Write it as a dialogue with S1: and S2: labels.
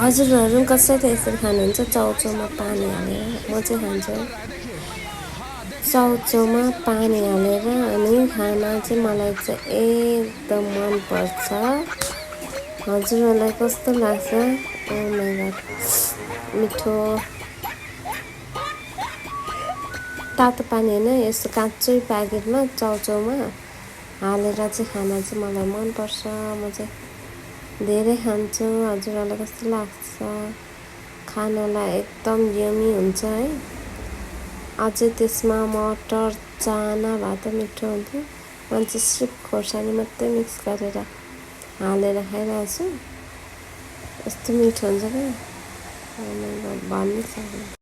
S1: हजुरहरू कसरी यसरी खानुहुन्छ चाउचाउमा पानी हालेर? म चाहिँ खान्छु चाउचाउमा पानी हालेर। अनि खाना चाहिँ मलाई चाहिँ एकदम मनपर्छ। हजुरहरूलाई कस्तो लाग्छ? ओ माई गड, मिठो तातो पानी होइन, यस्तो काँचै प्याकेटमा चाउचाउमा हालेर चाहिँ खाना चाहिँ मलाई मनपर्छ। म चाहिँ धेरै खान्छु। हजुरहरूलाई कस्तो लाग्छ? खानालाई एकदम यमी हुन्छ है। अझै त्यसमा मटर चाना भए त मिठो हुन्थ्यो। मान्छे सिर्फ खोर्सानी मात्रै मिक्स गरेर हालेर खाइरहेको छु, यस्तो मिठो हुन्छ क्या भन्नै सक्दैन।